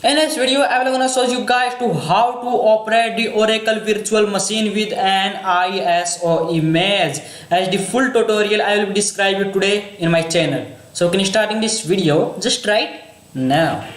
In this video, I will gonna show you guys to how to operate the Oracle virtual machine with an ISO image. As the full tutorial I will describe you today in my channel. So can you starting this video just right now.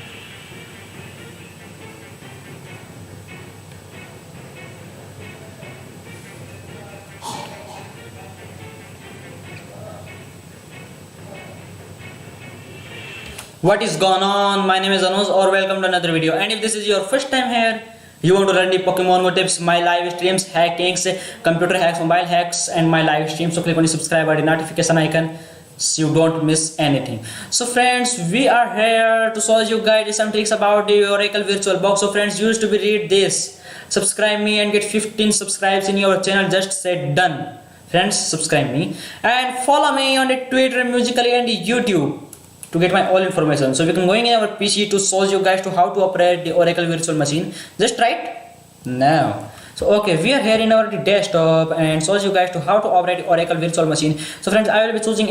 What is going on? My name is Anuj or welcome to another video. And if this is your first time here, you want to learn the Pokemon Go tips, my live streams, hackings, computer hacks, mobile hacks, and my live streams. So click on the subscribe button, notification icon, so you don't miss anything. So friends, we are here to show you guys some tricks about the Oracle Virtual Box. So friends, used to be read this. Subscribe me and get 15 subscribes in your channel. Just say done. Friends, subscribe me and follow me on the Twitter, Musically, and YouTube to get my all information. So we can going in our PC to show you guys to how to operate the Oracle virtual machine just right now. So okay, we are here in our desktop and shows you guys to how to operate the Oracle virtual machine. So friends, I will be choosing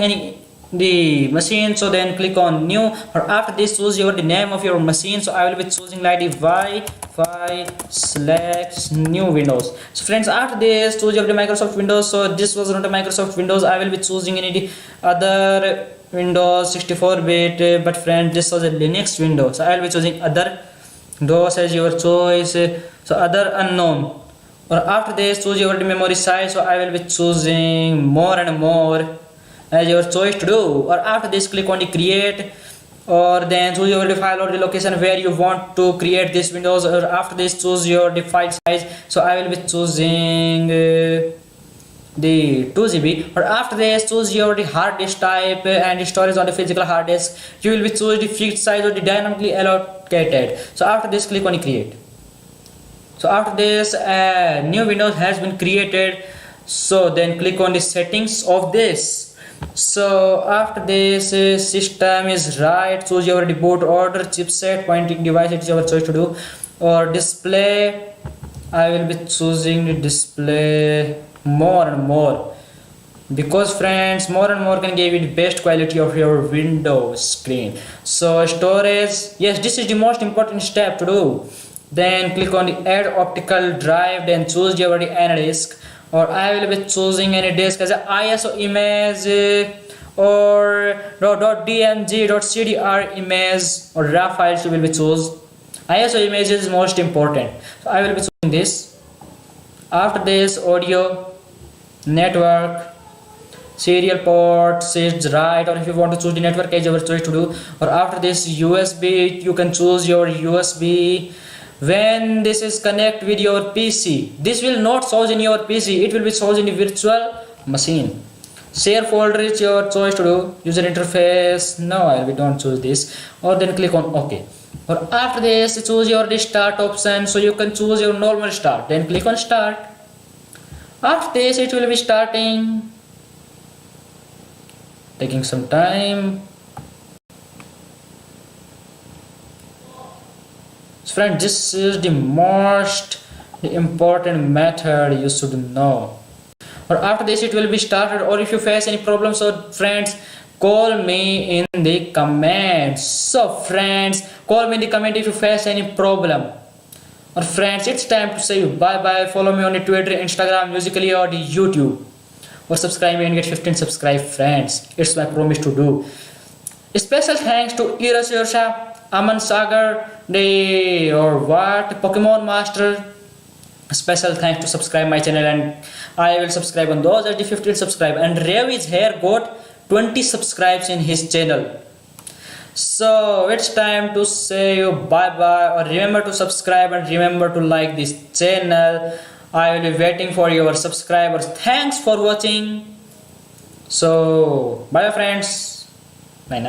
the machine, so then click on new, or after this choose the name of your machine. So I will be choosing like the Wi-Fi select new Windows. So friends, after this choose the Microsoft Windows. So this was not a Microsoft Windows, I will be choosing any other Windows 64-bit, but friends, this was a Linux Windows, so I will be choosing other DOS as your choice. So other unknown, or after this choose your memory size. So I will be choosing more and more as your choice to do, or after this click on the create, or then choose your file or the location where you want to create this Windows, or after this choose your file size. So I will be choosing the 2 GB, or after this choose your hard disk type and the storage on the physical hard disk. You will be choose the fixed size or the dynamically allocated. So after this click on the create. So after this new Windows has been created, so then click on the settings of this. So after this system is right, choose your boot order, chipset, pointing device, it is your choice to do, or display. I will be choosing the display more and more, because friends, more and more can give you the best quality of your Windows screen. So storage, yes, this is the most important step to do. Then click on the add optical drive, then choose your any disk, or I will be choosing any disk as a ISO image or .dmg, .cdr image, or RAW files you will be choose. ISO image is most important, so I will be choosing this. After this audio, network, serial ports is right, or if you want to choose the network as your choice to do, or after this USB, you can choose your USB. When this is connect with your PC, this will not show in your PC, it will be shown in the virtual machine. Share folder is your choice to do. User interface, no, we don't choose this, or then click on OK. Or after this choose your start option, so you can choose your normal start, then click on start. After this it will be starting, taking some time. So friends, this is the most important method you should know. Or after this it will be started, or if you face any problems, so friends, call me in the comments. So friends, call me in the comment if you face any problem. Or friends, it's time to say bye bye. Follow me on the Twitter, Instagram, Musically, or the YouTube, or subscribe me and get 15 subscribe friends. It's my promise to do. Special thanks to Irasirsa, Aman Sagar, Pokemon Master. Special thanks to subscribe my channel, and I will subscribe on those at the 15 subscribe. And Rev is here got 20 subscribes in his channel. So it's time to say you bye bye, or remember to subscribe and remember to like this channel. I will be waiting for your subscribers. Thanks for watching. So bye friends. Bye now.